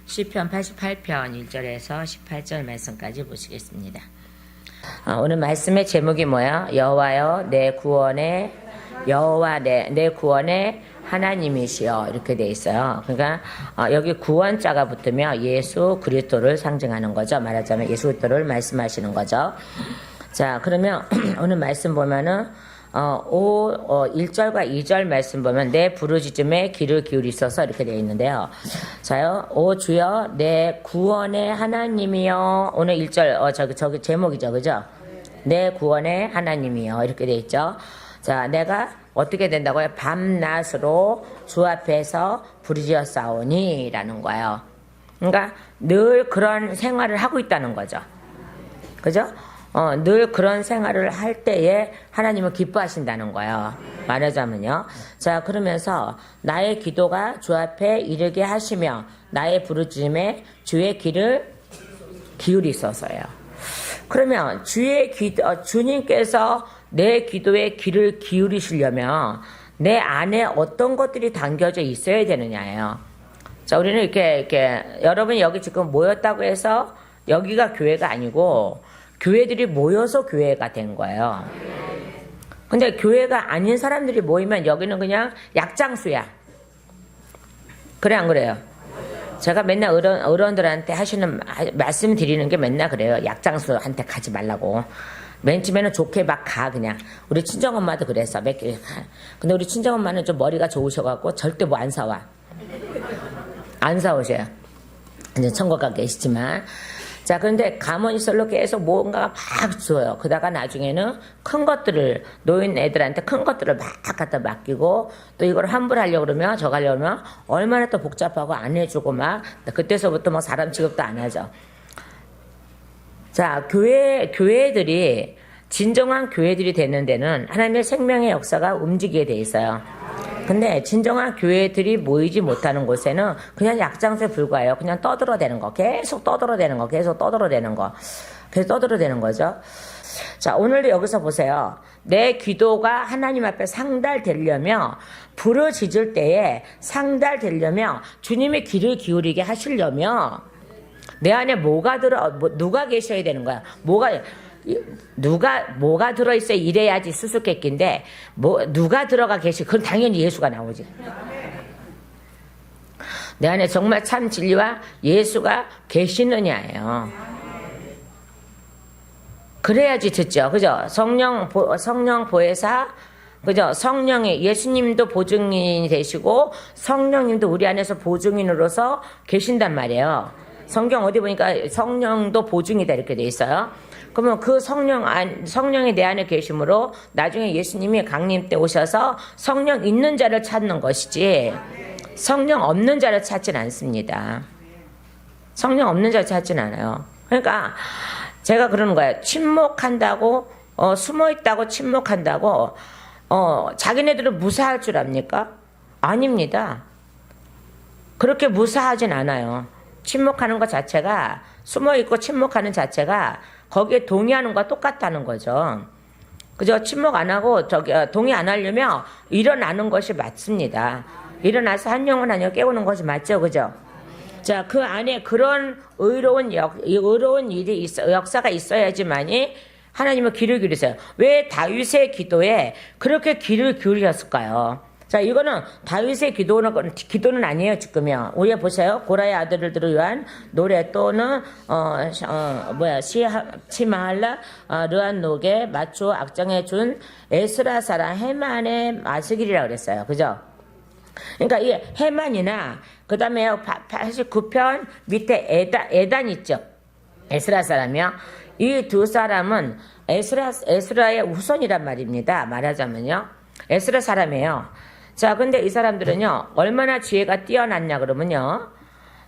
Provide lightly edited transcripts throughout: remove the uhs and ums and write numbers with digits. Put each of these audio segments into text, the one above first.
시편 88편 1절에서 18절 말씀까지 보시겠습니다. 오늘 말씀의 제목이 뭐야? 여호와여 내 구원의 여호와 내 구원의 하나님이시여 이렇게 돼 있어요. 그러니까 여기 구원자가 붙으면 예수 그리스도를 상징하는 거죠. 말하자면 예수 그리스도를 말씀하시는 거죠. 자, 그러면 오늘 말씀 보면은 1절과 2절 말씀 보면 내 부르짖음에 귀를 기울이소서 이렇게 되어 있는데요. 자요, 오 주여 내 구원의 하나님이여. 오늘 1절 저기 제목이죠, 그죠? 내 구원의 하나님이여 이렇게 되어 있죠. 자, 내가 어떻게 된다고요? 밤낮으로 주 앞에서 부르짖었사오니 라는 거예요. 그러니까 늘 그런 생활을 하고 있다는 거죠. 그죠? 늘 그런 생활을 할 때에 하나님은 기뻐하신다는 거예요. 말하자면요. 자, 그러면서 나의 기도가 주 앞에 이르게 하시며 나의 부르짖음에 주의 귀를 기울이소서요. 그러면 주님께서 내 기도에 귀를 기울이시려면 내 안에 어떤 것들이 담겨져 있어야 되느냐예요. 자, 우리는 이렇게 여러분이 여기 지금 모였다고 해서 여기가 교회가 아니고 교회들이 모여서 교회가 된 거예요. 근데 교회가 아닌 사람들이 모이면 여기는 그냥 약장수야. 그래 안 그래요? 제가 맨날 어른들한테 말씀 드리는 게 맨날 그래요. 약장수한테 가지 말라고. 맨 처음에는 좋게 막 가 그냥. 우리 친정엄마도 그랬어. 근데 우리 친정엄마는 좀 머리가 좋으셔갖고 절대 뭐 안 사와. 안 사오셔요. 이제 천국 가 계시지만. 자, 그런데 가만히 솔로 계속 뭔가가 막 줘요. 그러다가 나중에는 큰 것들을, 노인 애들한테 큰 것들을 막 갖다 맡기고, 또 이걸 환불하려고 그러면, 저거 하려고 그러면, 얼마나 또 복잡하고 안 해주고 막, 그때서부터 뭐 사람 취급도 안 하죠. 자, 교회들이, 진정한 교회들이 되는 데는 하나님의 생명의 역사가 움직이게 돼 있어요. 근데 진정한 교회들이 모이지 못하는 곳에는 그냥 약장수에 불과해요. 그냥 떠들어대는 거. 계속 떠들어대는 거. 계속 떠들어대는 거. 계속 떠들어대는 거죠. 자, 오늘도 여기서 보세요. 내 기도가 하나님 앞에 상달되려면 부르짖을 때에 상달되려면 주님의 귀를 기울이게 하시려면 내 안에 누가 계셔야 되는 거야. 뭐가 들어있어야 이래야지 수수께끼인데, 누가 들어가 그건 당연히 예수가 나오지. 내 안에 정말 참 진리와 예수가 계시느냐예요. 그래야지 듣죠. 그죠? 성령 보혜사, 그죠? 예수님도 보증인이 되시고, 성령님도 우리 안에서 보증인으로서 계신단 말이에요. 성경 어디 보니까 성령도 보증이다 이렇게 돼 있어요. 그러면 그 성령이 내 안에 계심으로 나중에 예수님이 강림 때 오셔서 성령 있는 자를 찾는 것이지 성령 없는 자를 찾진 않습니다. 성령 없는 자를 찾진 않아요. 그러니까 제가 그러는 거예요. 침묵한다고 숨어있다고 침묵한다고 자기네들은 무사할 줄 압니까? 아닙니다. 그렇게 무사하진 않아요. 침묵하는 것 자체가 숨어있고 침묵하는 자체가 거기에 동의하는 것과 똑같다는 거죠. 그죠? 침묵 안 하고 동의 안 하려면 일어나는 것이 맞습니다. 일어나서 한 영혼 한 영 깨우는 것이 맞죠, 그죠? 자, 그 안에 그런 의로운 일이 역사가 있어야지만이 하나님은 귀를 기울이세요. 왜 다윗의 기도에 그렇게 귀를 기울였을까요? 자, 이거는 다윗의 기도는 아니에요, 지금요. 우리 보세요. 고라의 아들들을 위한 노래 또는, 치마할라, 르한녹에 맞추어 악정해준 에스라 사람 헤만의 마스길이라고 그랬어요. 그죠? 그러니까 이 헤만이나, 그 다음에 89편 밑에 에단 있죠? 에스라 사람이요. 이 두 사람은 에스라의 후손이란 말입니다. 말하자면요. 에스라 사람이에요. 자, 근데 이 사람들은요, 얼마나 지혜가 뛰어났냐 그러면요,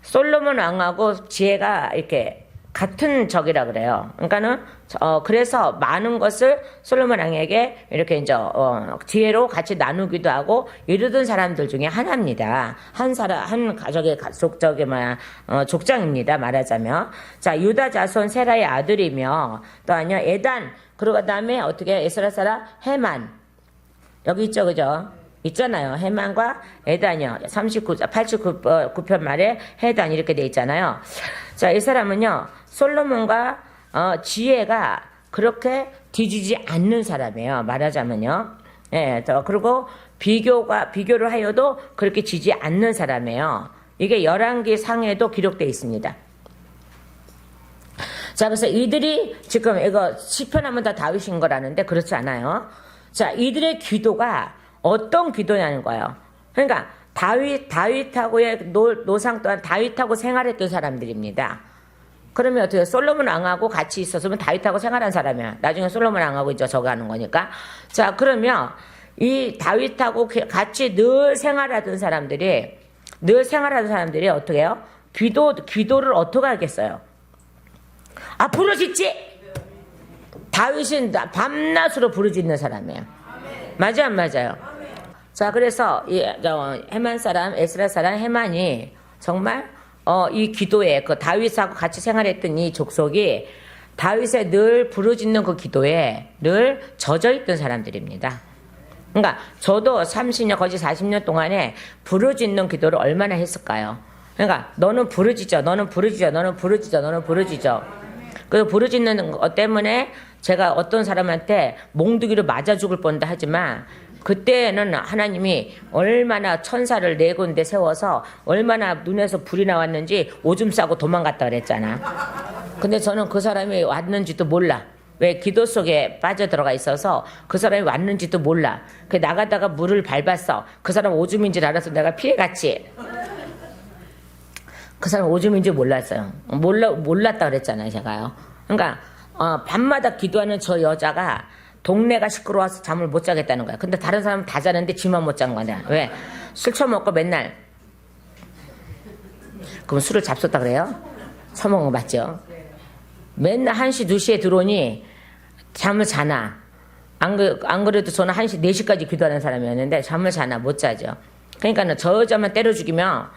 솔로몬 왕하고 지혜가 이렇게 같은 적이라 그래요. 그러니까는, 그래서 많은 것을 솔로몬 왕에게 이렇게 이제, 지혜로 같이 나누기도 하고 이르던 사람들 중에 하나입니다. 한 가족의 족장입니다. 말하자면. 자, 유다 자손 세라의 아들이며, 또 에단, 그리고 그 다음에 어떻게 에스라 사람 헤만. 여기 있죠, 그죠? 있잖아요. 해만과 에단이요. 89편 말에 해단 이렇게 돼 있잖아요. 자, 이 사람은요, 솔로몬과 지혜가 그렇게 뒤지지 않는 사람이에요. 말하자면요. 예, 그리고 비교를 하여도 그렇게 지지 않는 사람이에요. 이게 열왕기 상에도 기록되어 있습니다. 자, 그래서 이들이 지금 이거 시편하면 다 다윗인 거라는데 그렇지 않아요. 자, 이들의 기도가 어떤 기도냐는 거예요. 그러니까 다윗하고의 노상 또한 다윗하고 생활했던 사람들입니다. 그러면 어떻게 솔로몬 왕하고 같이 있었으면 다윗하고 생활한 사람이야. 나중에 솔로몬 왕하고 이제 저거 하는 거니까. 자, 그러면 이 다윗하고 같이 늘 생활하던 사람들이 어떻게 해요? 기도를 어떻게 하겠어요? 부르짖지? 다윗은 밤낮으로 부르짖는 사람이에요. 맞아요, 안 맞아요? 자, 그래서 해만 사람, 에스라 사람 해만이 정말 이 기도에 그 다윗하고 같이 생활했던 이 족속이 다윗의 늘 부르짖는 그 기도에 늘 젖어 있던 사람들입니다. 그러니까 저도 30년 거의 40년 동안에 부르짖는 기도를 얼마나 했을까요? 그러니까 너는 부르짖어, 너는 부르짖어, 너는 부르짖어, 너는 부르짖어. 그 부르짖는 것 때문에 제가 어떤 사람한테 몽둥이로 맞아 죽을 뻔도 하지만 그때는 하나님이 얼마나 천사를 네 군데 세워서 얼마나 눈에서 불이 나왔는지 오줌 싸고 도망갔다 그랬잖아. 근데 저는 그 사람이 왔는지도 몰라. 왜 기도 속에 빠져들어가 있어서 그 사람이 왔는지도 몰라. 그 나가다가 물을 밟았어. 그 사람 오줌인 줄 알아서 내가 피해갔지. 그 사람 오줌인 줄 몰랐어요. 몰랐다 그랬잖아요, 제가요. 그러니까 밤마다 기도하는 저 여자가 동네가 시끄러워서 잠을 못 자겠다는 거야. 근데 다른 사람은 다 자는데 지만 못 자는 거야. 왜? 술 처먹고 맨날. 그럼 술을 잡섰다 그래요? 처먹은 거 맞죠? 맨날 1시, 2시에 들어오니 잠을 자나. 안 그래도 저는 1시, 4시까지 기도하는 사람이었는데 잠을 자나 못 자죠. 그러니까 저 여자만 때려 죽이면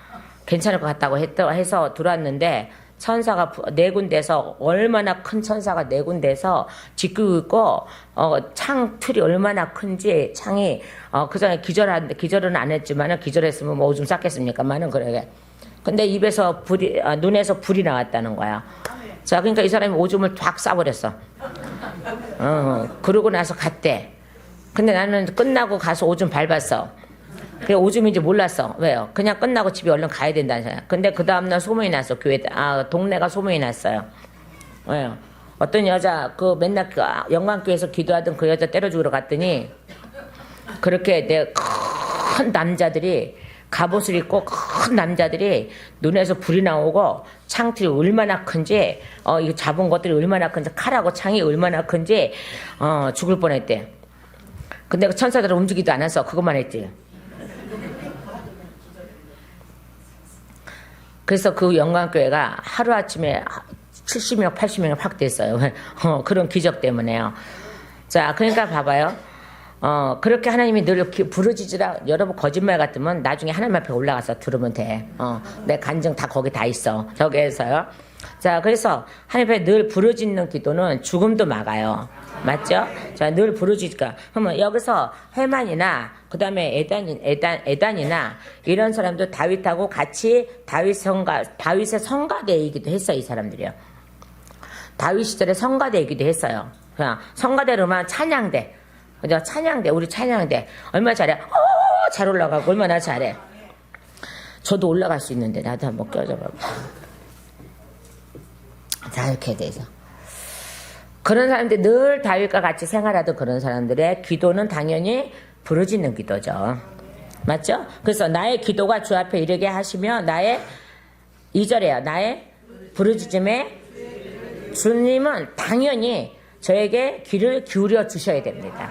괜찮을 것 같다고 해서 들어왔는데 천사가 네 군데서 얼마나 큰 천사가 네 군데서 지키고 있고 창 틀이 얼마나 큰지 창이 그 전에 기절은 안 했지만은 기절했으면 뭐 오줌 쌌겠습니까만은 그러게. 근데 입에서 눈에서 불이 나왔다는 거야. 자, 그러니까 이 사람이 오줌을 쫙 싸버렸어. 그러고 나서 갔대. 근데 나는 끝나고 가서 오줌 밟았어. 그게 오줌인지 몰랐어. 왜요? 그냥 끝나고 집에 얼른 가야 된다는 생각. 근데 그 다음날 소문이 났어. 동네가 소문이 났어요. 왜요? 어떤 여자, 맨날 영광교회에서 기도하던 그 여자 때려 죽으러 갔더니, 그렇게 큰 남자들이, 갑옷을 입고 큰 남자들이 눈에서 불이 나오고, 창틀이 얼마나 큰지, 이거 잡은 것들이 얼마나 큰지, 칼하고 창이 얼마나 큰지, 죽을 뻔 했대. 근데 그 천사들은 움직이지도 않았어. 그것만 했지. 그래서 그 영광교회가 하루아침에 70명, 80명이 확 됐어요. 그런 기적 때문에요. 자, 그러니까 봐봐요. 그렇게 하나님이 늘 부르짖으라. 여러분 거짓말 같으면 나중에 하나님 앞에 올라가서 들으면 돼. 내 간증 다 거기 다 있어. 저기에서요. 자, 그래서 하나님 앞에 늘 부르짖는 기도는 죽음도 막아요. 맞죠? 자, 늘 부르짖으니까. 그러면 여기서 해만이나 그 다음에 에단이나 이런 사람도 다윗하고 같이 다윗의 성가대이기도 했어요. 이 사람들이요. 다윗 시절에 성가대이기도 했어요. 그냥 성가대로만 찬양대. 그죠? 찬양대, 우리 찬양대. 얼마나 잘해? 잘 올라가고 얼마나 잘해. 저도 올라갈 수 있는데 나도 한번 껴줘봐. 자, 이렇게 돼서. 그런 사람들 늘 다윗과 같이 생활하던 그런 사람들의 기도는 당연히 부르짖는 기도죠. 맞죠? 그래서 나의 기도가 주 앞에 이르게 하시며 나의 2절에요. 나의 부르짖음에 주님은 당연히 저에게 귀를 기울여 주셔야 됩니다.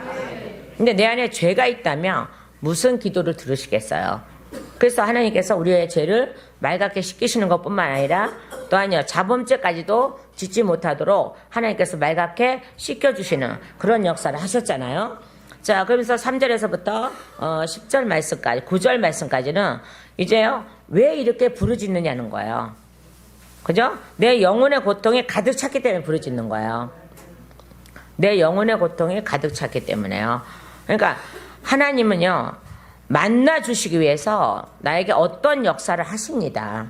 근데 내 안에 죄가 있다면 무슨 기도를 들으시겠어요? 그래서 하나님께서 우리의 죄를 맑게 씻기시는 것뿐만 아니라 또한요 자범죄까지도 짓지 못하도록 하나님께서 맑게 씻겨주시는 그런 역사를 하셨잖아요. 자, 그러면서 3절에서부터 10절 말씀까지 9절 말씀까지는 이제요 왜 이렇게 부르짖느냐는 거예요. 그죠? 내 영혼의 고통이 가득 찼기 때문에 부르짖는 거예요. 내 영혼의 고통이 가득 찼기 때문에요. 그러니까 하나님은요 만나 주시기 위해서 나에게 어떤 역사를 하십니다.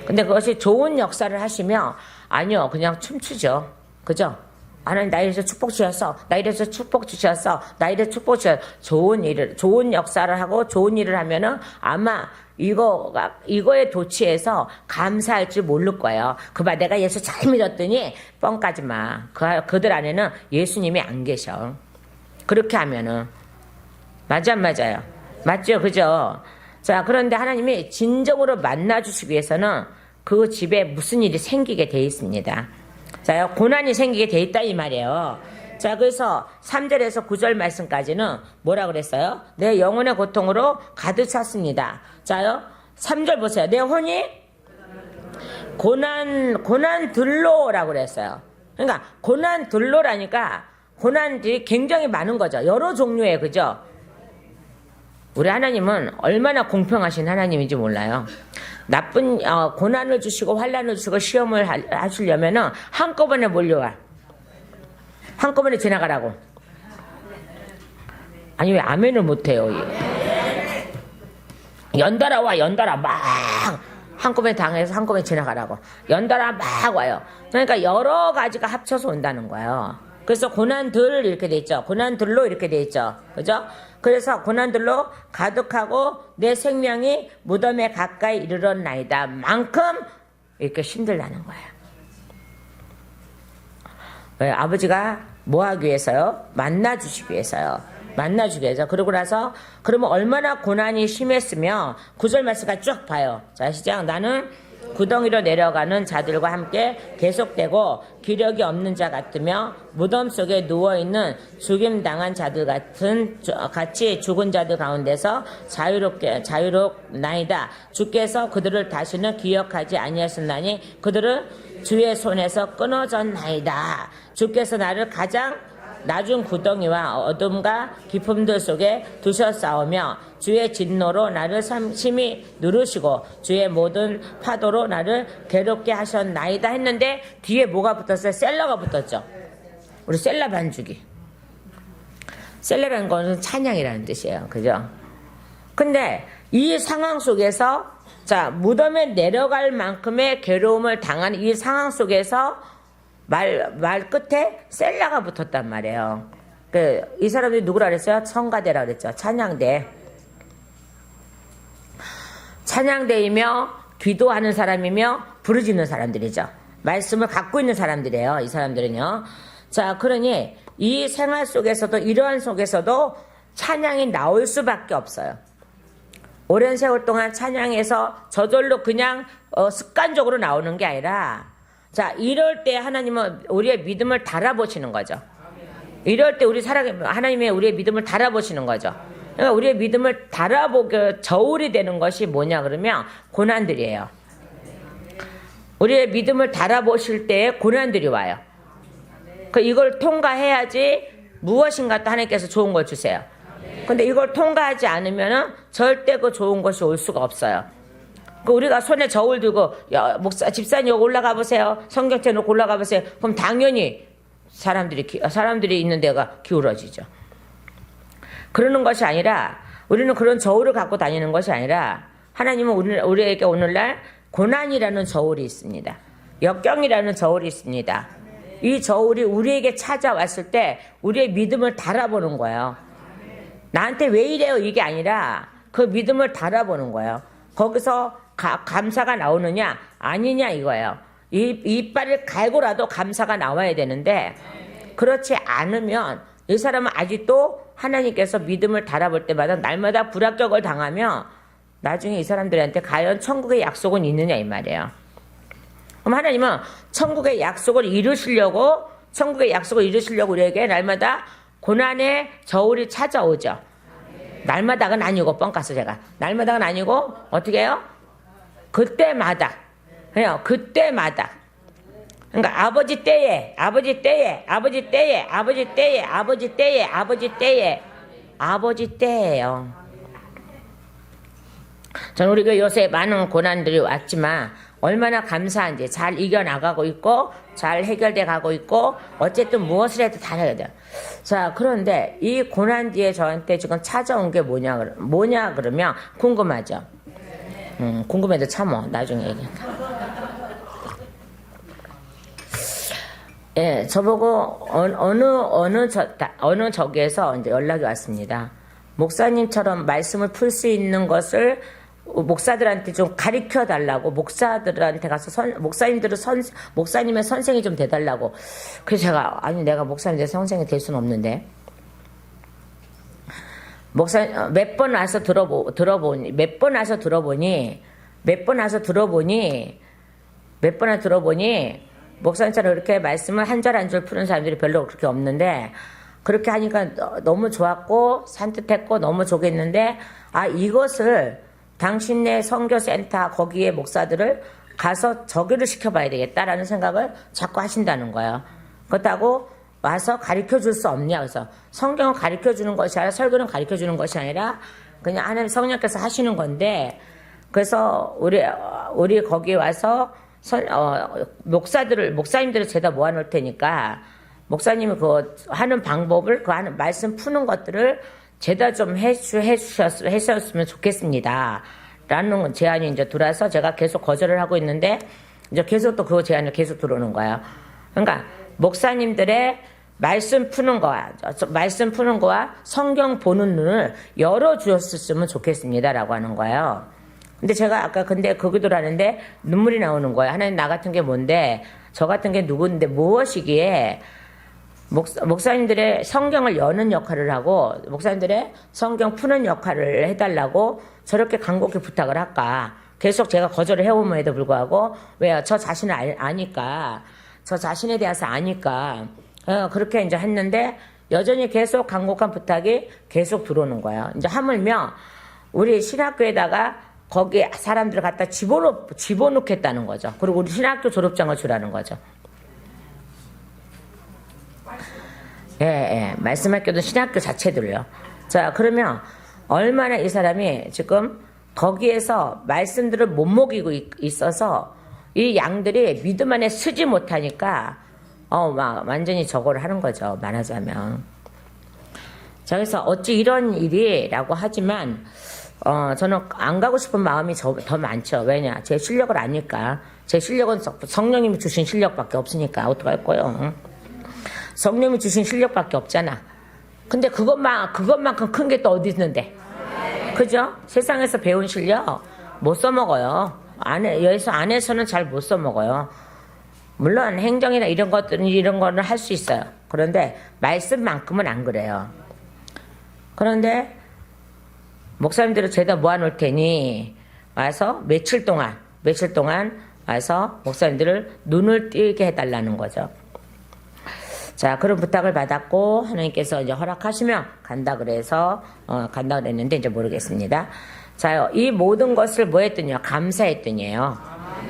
근데 그것이 좋은 역사를 하시며 아니요 그냥 춤추죠. 그죠? 하나님 나 이래서 축복 주셨어. 나 이래서 축복 주셨어. 나 이래서 축복 주셨어. 좋은 역사를 하고 좋은 일을 하면은 아마 이거에 도취해서 감사할 줄 모를 거예요. 그봐 내가 예수 잘 믿었더니 뻥까지 마. 그들 안에는 예수님이 안 계셔. 그렇게 하면은 맞아 안 맞아요? 맞죠, 그죠? 자 그런데 하나님이 진정으로 만나 주시기 위해서는 그 집에 무슨 일이 생기게 돼 있습니다. 자 고난이 생기게 돼 있다 이 말이에요. 자 그래서 3절에서 9절 말씀까지는 뭐라 그랬어요? 내 영혼의 고통으로 가득 찼습니다. 자요 3절 보세요. 내 혼이 고난들로라고 그랬어요. 그러니까 고난들로라니까 고난들이 굉장히 많은 거죠. 여러 종류의 그죠? 우리 하나님은 얼마나 공평하신 하나님인지 몰라요. 나쁜 고난을 주시고 환난을 주시고 시험을 하시려면은 한꺼번에 몰려와. 한꺼번에 지나가라고. 아니 왜 아멘을 못해요? 연달아 와 연달아 막 한꺼번에 당해서 한꺼번에 지나가라고. 연달아 막 와요. 그러니까 여러 가지가 합쳐서 온다는 거예요. 그래서 고난들 이렇게 돼 있죠. 고난들로 이렇게 돼 있죠. 그죠? 그래서 고난들로 가득하고 내 생명이 무덤에 가까이 이르렀나이다 만큼 이렇게 힘들다는 거예요. 왜? 아버지가 뭐 하기 위해서요? 만나 주시기 위해서요. 만나 주기 위해서. 그러고 나서 그러면 얼마나 고난이 심했으며 9절 말씀까지 쭉 봐요. 자 시작. 나는 구덩이로 내려가는 자들과 함께 계속되고 기력이 없는 자 같으며 무덤 속에 누워있는 죽임당한 자들 같이 죽은 자들 가운데서 자유롭나이다. 주께서 그들을 다시는 기억하지 아니하셨나니 그들은 주의 손에서 끊어졌나이다. 주께서 나를 가장 낮은 구덩이와 어둠과 깊음들 속에 두셨사오며 주의 진노로 나를 심히 누르시고 주의 모든 파도로 나를 괴롭게 하셨나이다 했는데 뒤에 뭐가 붙었어요? 셀러가 붙었죠. 우리 셀러 반주기. 셀러라는 거는 찬양이라는 뜻이에요. 그죠? 근데 이 상황 속에서 자 무덤에 내려갈 만큼의 괴로움을 당한 이 상황 속에서 말 끝에 셀라가 붙었단 말이에요. 이 사람들이 누구라 그랬어요? 성가대라 그랬죠. 찬양대. 찬양대이며 기도하는 사람이며 부르짖는 사람들이죠. 말씀을 갖고 있는 사람들이에요. 이 사람들은요. 자, 그러니 이 생활 속에서도 이러한 속에서도 찬양이 나올 수밖에 없어요. 오랜 세월 동안 찬양에서 저절로 그냥 습관적으로 나오는 게 아니라 자, 이럴 때 하나님은 우리의 믿음을 달아보시는 거죠. 이럴 때 하나님의 우리의 믿음을 달아보시는 거죠. 그러니까 우리의 믿음을 달아보게 저울이 되는 것이 뭐냐 그러면 고난들이에요. 우리의 믿음을 달아보실 때에 고난들이 와요. 이걸 통과해야지 무엇인가 또 하나님께서 좋은 걸 주세요. 근데 이걸 통과하지 않으면은 절대 그 좋은 것이 올 수가 없어요. 우리가 손에 저울 들고 야, 집사님 여기 올라가 보세요. 성경책 놓고 올라가 보세요. 그럼 당연히 사람들이 있는 데가 기울어지죠. 그러는 것이 아니라 우리는 그런 저울을 갖고 다니는 것이 아니라 하나님은 우리에게 오늘날 고난이라는 저울이 있습니다. 역경이라는 저울이 있습니다. 이 저울이 우리에게 찾아왔을 때 우리의 믿음을 달아보는 거예요. 나한테 왜 이래요 이게 아니라 그 믿음을 달아보는 거예요. 거기서 감사가 나오느냐 아니냐 이거예요. 이빨을 갈고라도 감사가 나와야 되는데 그렇지 않으면 이 사람은 아직도 하나님께서 믿음을 달아볼 때마다 날마다 불합격을 당하며 나중에 이 사람들한테 과연 천국의 약속은 있느냐 이 말이에요. 그럼 하나님은 천국의 약속을 이루시려고 우리에게 날마다 고난의 저울이 찾아오죠. 날마다가 아니고 뻥까서 제가 날마다가 아니고 어떻게 해요? 그때마다 그러니까 아버지 때예요. 저는 우리 교회 요새 많은 고난들이 왔지만 얼마나 감사한지 잘 이겨나가고 있고 잘 해결돼 가고 있고 어쨌든 무엇을 해도 다 해야 돼요. 자, 그런데 이 고난 뒤에 저한테 지금 찾아온 게 뭐냐 그러면 궁금하죠. 궁금해도 참어. 나중에 얘기할게. 예, 저보고 어느 저기에서 이제 연락이 왔습니다. 목사님처럼 말씀을 풀 수 있는 것을 목사들한테 좀 가르쳐 달라고, 목사들한테 가서 목사님의 선생이 좀 돼달라고. 그래서 제가, 아니, 내가 목사님의 선생이 될 수는 없는데. 몇 번 와서 들어보니, 목사님처럼 그렇게 말씀을 한 절 한 줄 푸는 사람들이 별로 그렇게 없는데, 그렇게 하니까 너무 좋았고, 산뜻했고, 너무 좋겠는데, 아, 이것을 당신네 선교센터 거기에 목사들을 가서 저기를 시켜봐야 되겠다라는 생각을 자꾸 하신다는 거예요. 그렇다고 와서 가르쳐 줄 수 없냐. 그래서 성경을 가르쳐 주는 것이 아니라, 설교는 가르쳐 주는 것이 아니라 그냥 하나님 성령께서 하시는 건데, 그래서 우리 거기에 와서 목사님들을 제다 모아놓을 테니까 목사님이 그 하는 방법을, 그 하는 말씀 푸는 것들을 제다 좀 해주셨으면 좋겠습니다. 라는 제안이 이제 들어와서 제가 계속 거절을 하고 있는데, 이제 계속 또 그 제안을 계속 들어오는 거예요. 그러니까 목사님들의 말씀 푸는 거와 성경 보는 눈을 열어주셨으면 좋겠습니다라고 하는 거예요. 근데 제가 아까 거기도 하는데 눈물이 나오는 거예요. 하나님, 나 같은 게 뭔데, 저 같은 게 누군데, 무엇이기에 목사님들의 성경을 여는 역할을 하고 목사님들의 성경 푸는 역할을 해달라고 저렇게 간곡히 부탁을 할까. 계속 제가 거절을 해오면에도 불구하고, 왜요? 저 자신을 아니까, 저 자신에 대해서 아니까 그렇게 이제 했는데, 여전히 계속 간곡한 부탁이 계속 들어오는 거예요. 이제 하물며 우리 신학교에다가 거기에 사람들을 갖다 집어넣겠다는 거죠. 그리고 우리 신학교 졸업장을 주라는 거죠. 예, 말씀학교도 신학교 자체들요. 자, 그러면 얼마나 이 사람이 지금 거기에서 말씀들을 못 먹이고 있어서 이 양들이 믿음 안에 서지 못하니까 막 완전히 저거를 하는 거죠. 말하자면. 자, 그래서 어찌 이런 일이라고 하지만 저는 안 가고 싶은 마음이 더 많죠. 왜냐? 제 실력을 아니까. 제 실력은 성령님이 주신 실력밖에 없으니까 어떡할 거예요? 성령님이 주신 실력밖에 없잖아. 근데 그것만큼 큰 게 또 어디 있는데? 그죠? 세상에서 배운 실력 못 써먹어요. 여기서 안에서는 잘 못 써먹어요. 물론 행정이나 이런 거는 할 수 있어요. 그런데 말씀만큼은 안 그래요. 그런데 목사님들을 죄다 모아놓을 테니 와서 며칠 동안 와서 목사님들을 눈을 띄게 해달라는 거죠. 자, 그런 부탁을 받았고 하나님께서 이제 허락하시면 간다 그랬는데 이제 모르겠습니다. 자, 이 모든 것을 뭐 했더니요? 감사했더니요.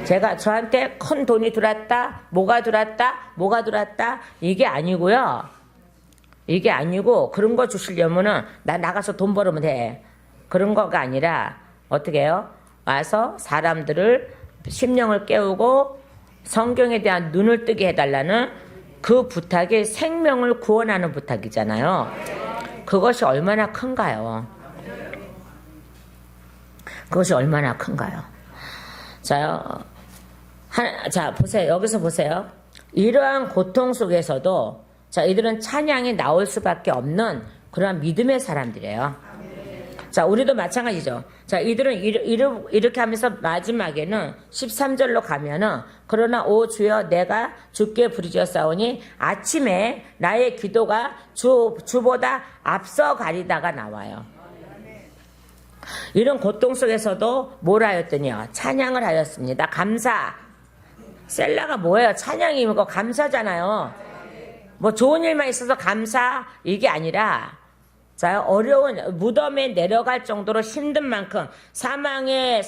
제가 저한테 큰 돈이 들어왔다, 뭐가 들어왔다 이게 아니고요. 이게 아니고 그런 거 주시려면은 나 나가서 돈 벌으면 돼. 그런 거가 아니라 어떻게 해요? 와서 사람들을 심령을 깨우고 성경에 대한 눈을 뜨게 해달라는 그 부탁이 생명을 구원하는 부탁이잖아요. 그것이 얼마나 큰가요? 자, 보세요. 여기서 보세요. 이러한 고통 속에서도 자, 이들은 찬양이 나올 수밖에 없는 그러한 믿음의 사람들이에요. 자, 우리도 마찬가지죠. 자, 이들은 이렇게 하면서 마지막에는 13절로 가면은, 그러나 오 주여 내가 주께 부르짖었사오니 아침에 나의 기도가 주보다 앞서가리다가 나와요. 이런 고통 속에서도 뭘 하였더니요? 찬양을 하였습니다. 감사. 셀라가 뭐예요? 찬양이 뭐 감사잖아요. 뭐 좋은 일만 있어서 감사 이게 아니라, 자, 어려운 무덤에 내려갈 정도로 힘든 만큼 사망의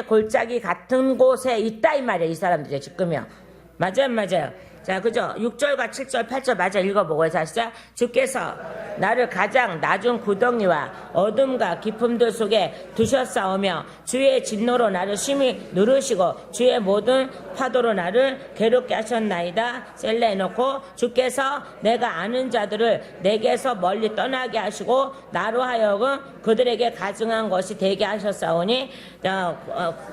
골짜기 같은 곳에 있다 이 말이에요. 이 사람들이 지금요. 맞아요. 자, 그죠? 6절과 7절, 8절 맞아 읽어보고요. 자, 시작. 주께서 나를 가장 낮은 구덩이와 어둠과 깊음들 속에 두셨사오며 주의 진노로 나를 심히 누르시고 주의 모든 파도로 나를 괴롭게 하셨나이다. 셀라 해놓고 주께서 내가 아는 자들을 내게서 멀리 떠나게 하시고 나로 하여금 그들에게 가증한 것이 되게 하셨사오니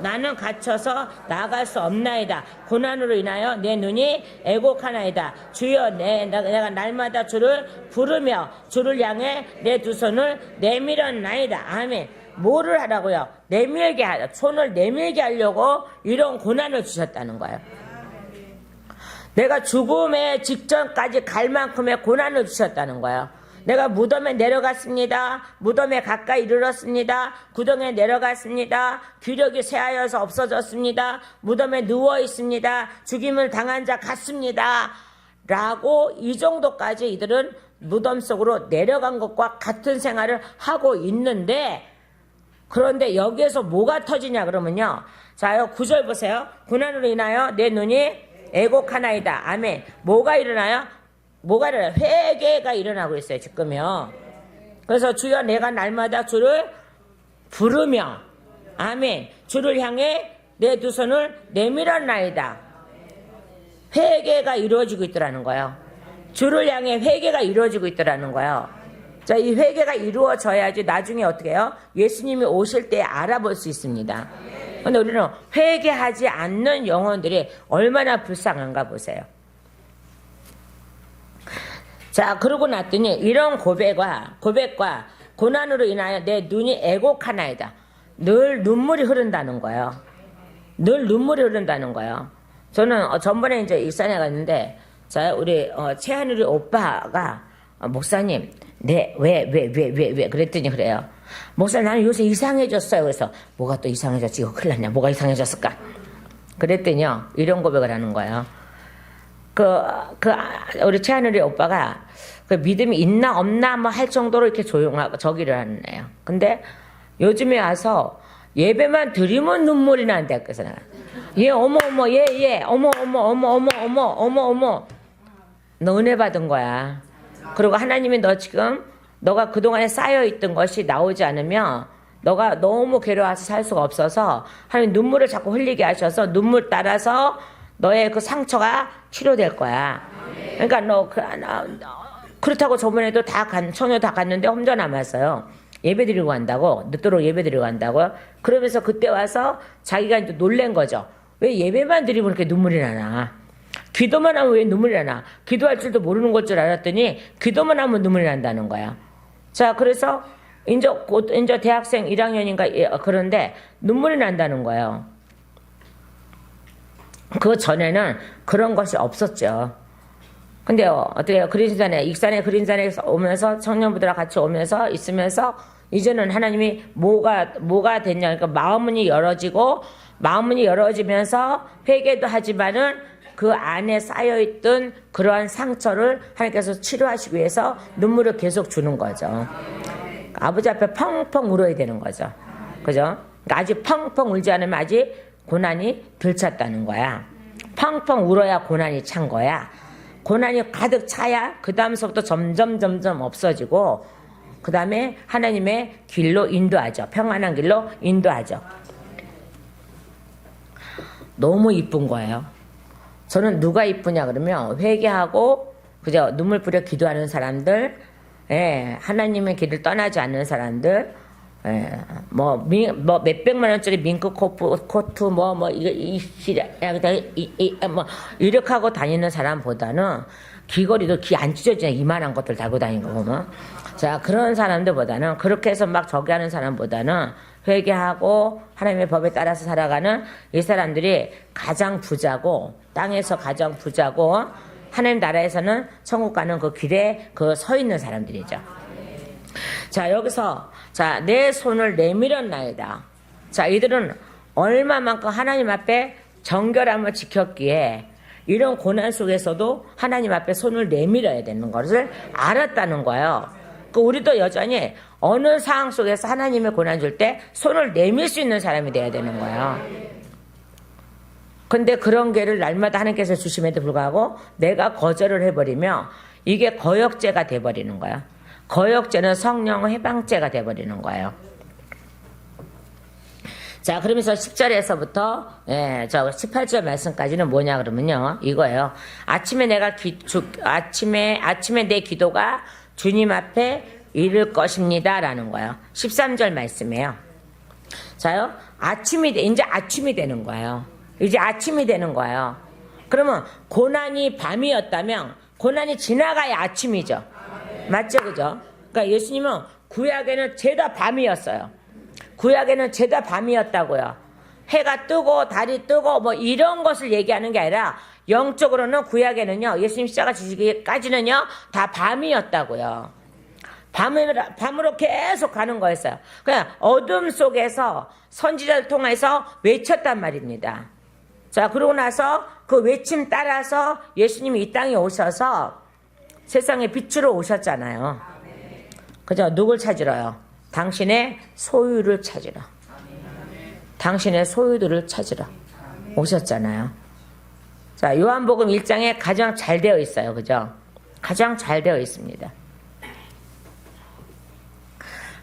나는 갇혀서 나아갈 수 없나이다. 고난으로 인하여 내 눈이 애곡하나이다. 주여 내가 날마다 주를 부르며 주를 향해 내 두 손을 내밀었나이다. 아멘. 뭐를 하라고요? 내밀게 하라. 손을 내밀게 하려고 이런 고난을 주셨다는 거예요. 내가 죽음의 직전까지 갈 만큼의 고난을 주셨다는 거예요. 내가 무덤에 내려갔습니다. 무덤에 가까이 이르렀습니다. 구덩이에 내려갔습니다. 귀력이 쇠하여서 없어졌습니다. 무덤에 누워 있습니다. 죽임을 당한 자 같습니다. 라고 이 정도까지 이들은 무덤 속으로 내려간 것과 같은 생활을 하고 있는데, 그런데 여기에서 뭐가 터지냐 그러면요. 자요, 9절 보세요. 고난으로 인하여 내 눈이 애곡하나이다. 아멘. 뭐가 일어나요? 뭐가 일어나요? 회개가 일어나고 있어요, 지금요. 그래서 주여 내가 날마다 주를 부르며, 아멘. 주를 향해 내 두 손을 내밀었나이다. 회개가 이루어지고 있더라는 거예요. 주를 향해 회개가 이루어지고 있더라는 거예요. 자, 이 회개가 이루어져야지 나중에 어떻게 해요? 예수님이 오실 때 알아볼 수 있습니다. 근데 우리는 회개하지 않는 영혼들이 얼마나 불쌍한가 보세요. 자, 그러고 났더니 이런 고백과 고난으로 인하여 내 눈이 애곡하나이다. 늘 눈물이 흐른다는 거예요. 늘 눈물이 흐른다는 거예요. 저는 전번에 이제 일산에 갔는데, 자, 우리 최하늘이 오빠가 목사님, 네, 왜 그랬더니 그래요. 목사님, 나는 요새 이상해졌어요. 그래서 뭐가 또 이상해졌지? 이거 큰일 났냐? 뭐가 이상해졌을까? 그랬더니요, 이런 고백을 하는 거예요. 우리 최하늘이 오빠가 그 믿음이 있나 없나 뭐 할 정도로 이렇게 조용하고 저기를 하는 애요. 근데 요즘에 와서 예배만 드리면 눈물이 난대. 그래서 내가 어머 너 은혜 받은 거야. 그리고 하나님이 너 지금 너가 그동안에 쌓여있던 것이 나오지 않으면 너가 너무 괴로워서 살 수가 없어서 하나님 눈물을 자꾸 흘리게 하셔서 눈물 따라서 너의 그 상처가 치료될 거야. 그러니까 그렇다고 저번에도 처녀 다 갔는데 혼자 남았어요. 예배 드리고 간다고, 늦도록 예배 드리고 간다고요. 그러면서 그때 와서 자기가 이제 놀란 거죠. 왜 예배만 드리면 이렇게 눈물이 나나? 기도만 하면 왜 눈물이 나나? 기도할 줄도 모르는 걸 줄 알았더니 기도만 하면 눈물이 난다는 거야. 자, 그래서 이제 대학생 1학년인가 그런데 눈물이 난다는 거예요. 그 전에는 그런 것이 없었죠. 근데 어때요? 익산에 그린산에 오면서 청년부들과 같이 오면서 있으면서 이제는 하나님이 뭐가 됐냐? 그러니까 마음문이 열어지면서 회개도 하지만은 그 안에 쌓여있던 그러한 상처를 하나님께서 치료하시기 위해서 눈물을 계속 주는 거죠. 아버지 앞에 펑펑 울어야 되는 거죠. 그죠? 그러니까 아직 펑펑 울지 않으면 아직 고난이 덜 찼다는 거야. 펑펑 울어야 고난이 찬 거야. 고난이 가득 차야 그 다음서부터 점점 없어지고 그 다음에 하나님의 길로 인도하죠. 평안한 길로 인도하죠. 너무 이쁜 거예요. 저는 누가 이쁘냐 그러면 회개하고 그저 눈물 뿌려 기도하는 사람들, 하나님의 길을 떠나지 않는 사람들, 몇백만 원짜리 밍크 코트 이렇게 하고 다니는 사람보다는 귀걸이도 귀 안 찢어지는 이만한 것들 달고 다니는 거 보면, 자, 그런 사람들보다는 그렇게 해서 막 저기 하는 사람보다는 회개하고 하나님의 법에 따라서 살아가는 이 사람들이 가장 부자고, 땅에서 가장 부자고, 하나님 나라에서는 천국 가는 그 길에 서 있는 사람들이죠. 자, 여기서 내 손을 내밀었나이다. 자, 이들은 얼마만큼 하나님 앞에 정결함을 지켰기에 이런 고난 속에서도 하나님 앞에 손을 내밀어야 되는 것을 알았다는 거예요. 우리도 여전히 어느 상황 속에서 하나님의 고난 줄 때 손을 내밀 수 있는 사람이 돼야 되는 거예요. 근데 그런 기회를 날마다 하나님께서 주심에도 불구하고 내가 거절을 해버리면 이게 거역죄가 돼버리는 거야. 거역죄는 성령 해방죄가 돼버리는 거예요. 자, 그러면서 10절에서부터, 예, 저 18절 말씀까지는 뭐냐 그러면요. 이거예요. 아침에 내 기도가 주님 앞에 이를 것입니다. 라는 거예요. 13절 말씀이에요. 자요, 이제 아침이 되는 거예요. 이제 아침이 되는 거예요. 그러면 고난이 밤이었다면 고난이 지나가야 아침이죠. 맞죠, 그죠? 그러니까 예수님은 구약에는 죄다 밤이었어요. 구약에는 죄다 밤이었다고요. 해가 뜨고 달이 뜨고 뭐 이런 것을 얘기하는 게 아니라 영적으로는 구약에는요, 예수님 십자가 지시기까지는요 다 밤이었다고요. 밤으로 계속 가는 거였어요. 그냥 어둠 속에서 선지자를 통해서 외쳤단 말입니다. 자, 그러고 나서 그 외침 따라서 예수님이 이 땅에 오셔서 세상의 빛으로 오셨잖아요. 그죠? 누굴 찾으러요? 당신의 소유를 찾으러. 당신의 소유들을 찾으러 오셨잖아요. 자, 요한복음 1장에 가장 잘 되어 있어요. 그죠? 가장 잘 되어 있습니다.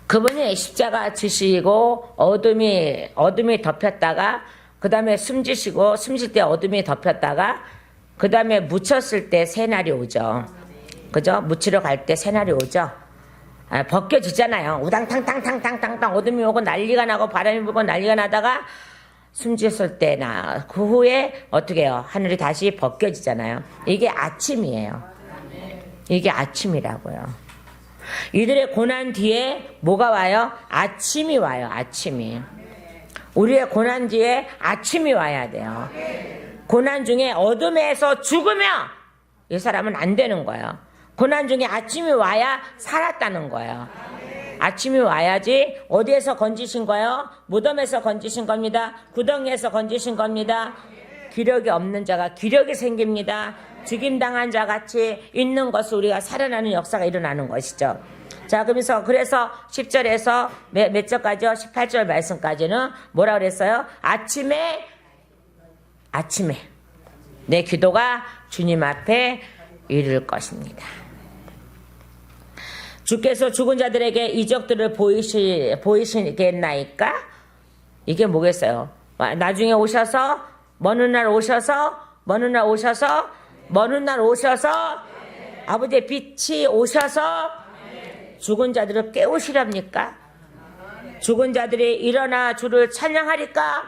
그분이 십자가 지시고 어둠이 덮였다가 그 다음에 숨지시고 숨질 때 어둠이 덮였다가 그 다음에 묻혔을 때 새날이 오죠. 그죠? 묻히러 갈 때 새날이 오죠. 벗겨지잖아요. 우당탕탕탕탕탕탕 어둠이 오고 난리가 나고 바람이 불고 난리가 나다가 숨졌을 때나 그 후에 어떻게 해요? 하늘이 다시 벗겨지잖아요. 이게 아침이에요. 이게 아침이라고요. 이들의 고난 뒤에 뭐가 와요? 아침이 와요. 아침이. 우리의 고난 뒤에 아침이 와야 돼요. 고난 중에 어둠에서 죽으면 이 사람은 안 되는 거예요. 고난 중에 아침이 와야 살았다는 거예요. 아침이 와야지. 어디에서 건지신 거예요? 무덤에서 건지신 겁니다. 구덩이에서 건지신 겁니다. 기력이 없는 자가 기력이 생깁니다. 죽임당한 자 같이 있는 것을 우리가 살아나는 역사가 일어나는 것이죠. 자, 그래서 10절에서 몇 절까지요? 18절 말씀까지는 뭐라 그랬어요? 아침에 내 기도가 주님 앞에 이를 것입니다. 주께서 죽은 자들에게 이적들을 보이시겠나이까? 이게 뭐겠어요? 나중에 오셔서 먼 날 오셔서 아버지의 빛이 오셔서 죽은 자들을 깨우시렵니까? 죽은 자들이 일어나 주를 찬양하리까?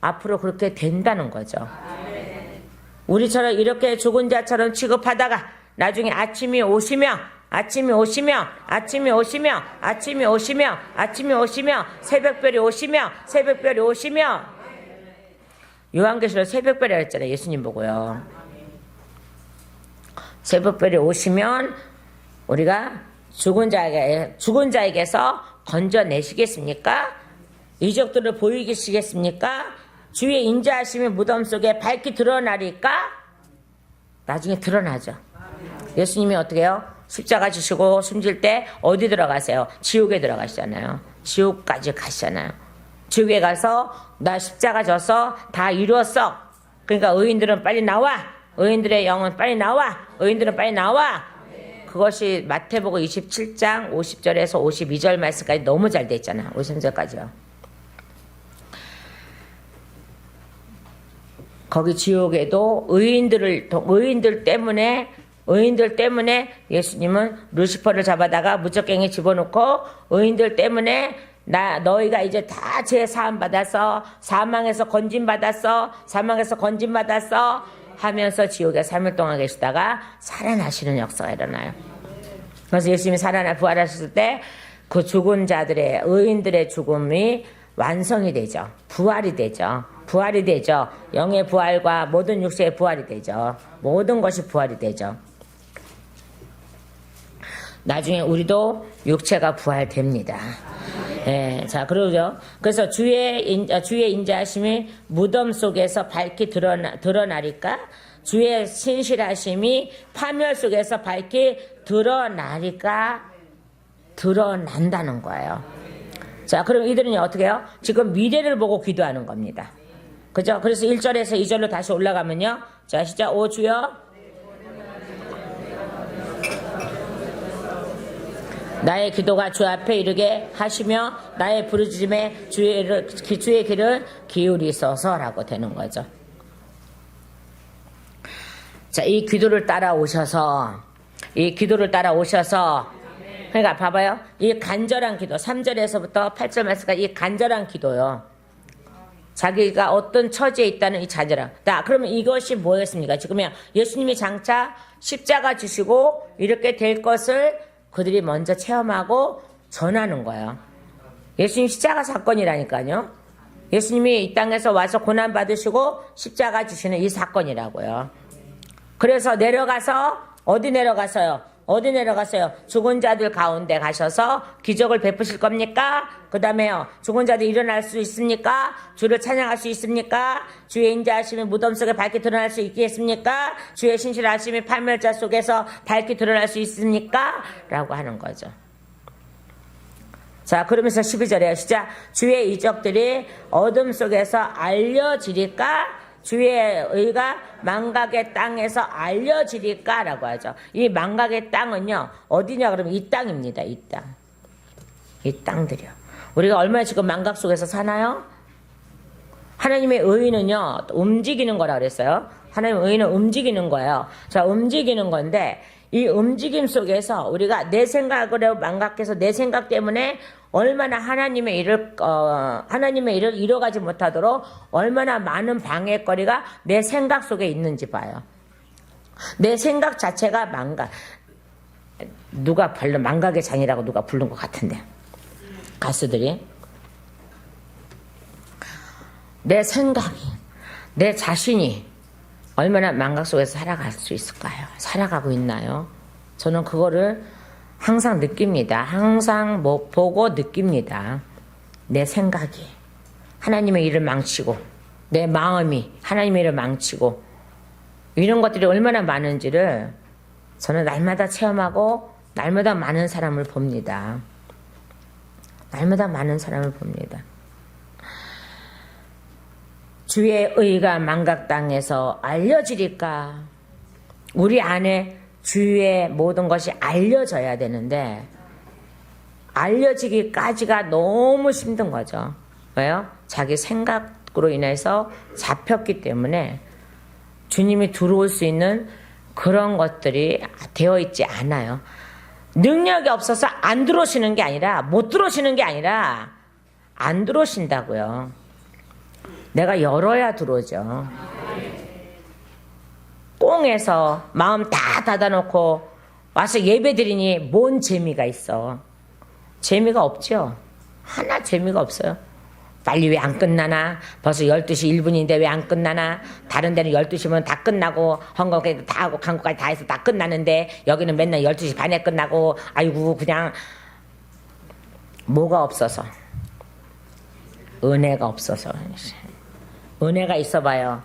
앞으로 그렇게 된다는 거죠. 우리처럼 이렇게 죽은 자처럼 취급하다가 나중에 아침이 오시며 새벽별이 오시며 요한계시록 새벽별이라고 했잖아요. 예수님 보고요. 새벽별이 오시면 우리가 죽은 자에게서 건져내시겠습니까? 이적들을 보이시겠습니까? 주의 인자하심이 무덤 속에 밝히 드러나리까? 나중에 드러나죠. 예수님이 어떻게 해요? 십자가 지시고 숨질 때 어디 들어가세요? 지옥에 들어가시잖아요. 지옥까지 가시잖아요. 지옥에 가서 나 십자가 져서 다 이루었어. 그러니까 의인들은 빨리 나와. 의인들의 영은 빨리 나와. 의인들은 빨리 나와. 그것이 마태복음 27장 50절에서 52절 말씀까지 너무 잘 돼 있잖아요. 53절까지요. 거기 지옥에도 의인들 때문에 예수님은 루시퍼를 잡아다가 무적갱에 집어넣고 의인들 때문에 너희가 이제 다 죄 사함 받아서 사망에서 건진 받았어 하면서 지옥에 3일 동안 계시다가 살아나시는 역사가 일어나요. 그래서 예수님이 부활하셨을 때 그 죽은 자들의 의인들의 죽음이 완성이 되죠. 부활이 되죠. 영의 부활과 모든 육체의 부활이 되죠. 모든 것이 부활이 되죠. 나중에 우리도 육체가 부활됩니다. 예, 자, 그러죠. 그래서 주의 인자하심이 무덤 속에서 밝히 드러나리까? 주의 신실하심이 파멸 속에서 밝히 드러나리까? 드러난다는 거예요. 자, 그럼 이들은 어떻게 해요? 지금 미래를 보고 기도하는 겁니다. 그죠? 그래서 1절에서 2절로 다시 올라가면요. 자, 시작. 오 주여. 나의 기도가 주 앞에 이르게 하시며 나의 부르짖음에 주의 귀를 기울이소서라고 되는 거죠. 자, 이 기도를 따라오셔서 그러니까 봐봐요. 이 간절한 기도 3절에서부터 8절 말씀까지 이 간절한 기도요. 자기가 어떤 처지에 있다는 이 잔절함. 자, 그러면 이것이 뭐였습니까? 지금요. 예수님이 장차 십자가 지시고 이렇게 될 것을 그들이 먼저 체험하고 전하는 거예요. 예수님 십자가 사건이라니까요. 예수님이 이 땅에서 와서 고난 받으시고 십자가 지시는 이 사건이라고요. 그래서 내려가서 어디 내려가서요? 죽은 자들 가운데 가셔서 기적을 베푸실 겁니까? 그 다음에요. 죽은 자들 일어날 수 있습니까? 주를 찬양할 수 있습니까? 주의 인자하심이 무덤 속에 밝게 드러날 수 있겠습니까? 주의 신실하심이 파멸자 속에서 밝게 드러날 수 있습니까? 라고 하는 거죠. 자, 그러면서 12절에 시작. 주의 이적들이 어둠 속에서 알려지리까? 주의 의가 망각의 땅에서 알려지리까? 라고 하죠. 이 망각의 땅은요, 어디냐 그러면 이 땅입니다. 이 땅. 이 땅들이요. 우리가 얼마나 지금 망각 속에서 사나요? 하나님의 의는요, 움직이는 거라 그랬어요. 하나님의 의는 움직이는 거예요. 자, 움직이는 건데, 이 움직임 속에서 우리가 내 생각으로 망각해서 내 생각 때문에 얼마나 하나님의 일을 이뤄가지 못하도록 얼마나 많은 방해거리가 내 생각 속에 있는지 봐요. 내 생각 자체가 누가 별로 망각의 장이라고 누가 부른 것 같은데, 가수들이. 내 생각이, 내 자신이 얼마나 망각 속에서 살아갈 수 있을까요? 살아가고 있나요? 저는 그거를 항상 느낍니다. 항상 보고 느낍니다. 내 생각이 하나님의 일을 망치고, 내 마음이 하나님의 일을 망치고, 이런 것들이 얼마나 많은지를 저는 날마다 체험하고 날마다 많은 사람을 봅니다. 날마다 많은 사람을 봅니다. 주의 의가 망각 땅에서 알려지리까? 우리 안에 주의 모든 것이 알려져야 되는데 알려지기까지가 너무 힘든 거죠. 왜요? 자기 생각으로 인해서 잡혔기 때문에 주님이 들어올 수 있는 그런 것들이 되어 있지 않아요. 능력이 없어서 안 들어오시는 게 아니라, 못 들어오시는 게 아니라 안 들어오신다고요. 내가 열어야 들어오죠. 꽁해서 마음 다 닫아놓고 와서 예배드리니 뭔 재미가 있어? 재미가 없죠. 하나 재미가 없어요. 빨리 왜 안 끝나나? 벌써 12시 1분인데 왜 안 끝나나? 다른 데는 12시면 다 끝나고 헝겊까지 다 하고 강구까지 다 해서 다 끝나는데 여기는 맨날 12시 반에 끝나고, 아이고 그냥 뭐가 없어서, 은혜가 없어서. 은혜가 있어봐요.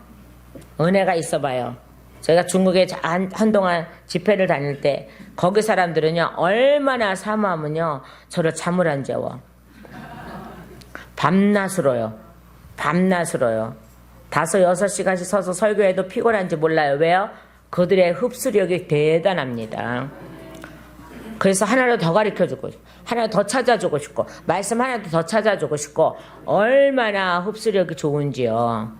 은혜가 있어봐요. 제가 중국에 한동안 집회를 다닐 때 거기 사람들은요 얼마나 사모하면요 저를 잠을 안 재워. 밤낮으로요. 5, 6시간씩 서서 설교해도 피곤한지 몰라요. 왜요? 그들의 흡수력이 대단합니다. 그래서 하나를 더 가르쳐주고, 하나 더 찾아주고 싶고, 말씀 하나 더 찾아주고 싶고, 얼마나 흡수력이 좋은지요.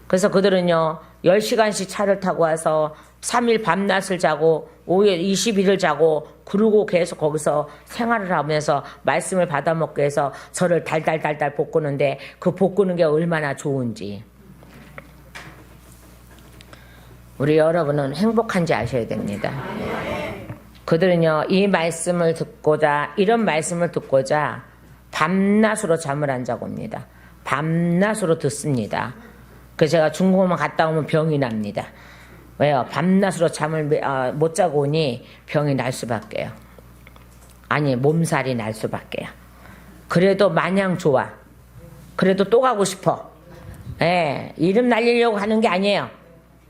그래서 그들은요 10시간씩 차를 타고 와서 3일 밤낮을 자고 5일 20일을 자고, 그러고 계속 거기서 생활을 하면서 말씀을 받아먹게 해서 저를 달달달달 볶는데, 그 볶는 게 얼마나 좋은지 우리 여러분은 행복한지 아셔야 됩니다. 그들은요 이 말씀을 듣고자, 이런 말씀을 듣고자 밤낮으로 잠을 안 자고 옵니다. 밤낮으로 듣습니다. 그래서 제가 중국어만 갔다 오면 병이 납니다. 왜요? 밤낮으로 잠을 못 자고 오니 병이 날 수밖에요. 아니, 몸살이 날 수밖에요. 그래도 마냥 좋아. 그래도 또 가고 싶어. 예, 이름 날리려고 하는 게 아니에요.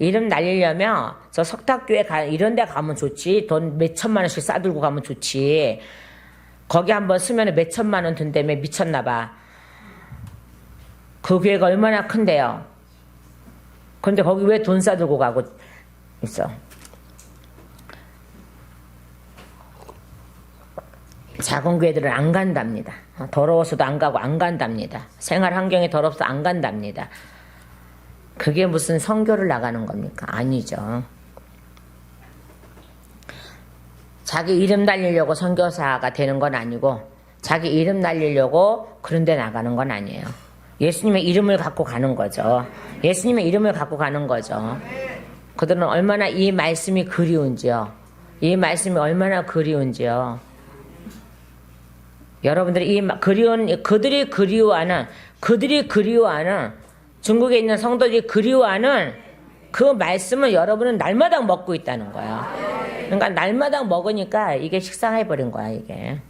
이름 날리려면 저 석탑교회 이런 데 가면 좋지. 돈 몇 천만 원씩 싸들고 가면 좋지. 거기 한번 쓰면 몇 천만 원 든다며 미쳤나 봐. 그 교회가 얼마나 큰데요. 근데 거기 왜 돈 싸들고 가고 있어? 작은 교회들은 안 간답니다. 더러워서도 안 가고 안 간답니다. 생활 환경이 더럽어서 안 간답니다. 그게 무슨 선교를 나가는 겁니까? 아니죠. 자기 이름 날리려고 선교사가 되는 건 아니고 자기 이름 날리려고 그런 데 나가는 건 아니에요. 예수님의 이름을 갖고 가는 거죠. 예수님의 이름을 갖고 가는 거죠. 그들은 얼마나 이 말씀이 그리운지요. 이 말씀이 얼마나 그리운지요. 여러분들이 그들이 그리워하는 중국에 있는 성도들이 그리워하는 그 말씀을 여러분은 날마다 먹고 있다는 거예요. 그러니까 날마다 먹으니까 이게 식상해버린 거야, 이게.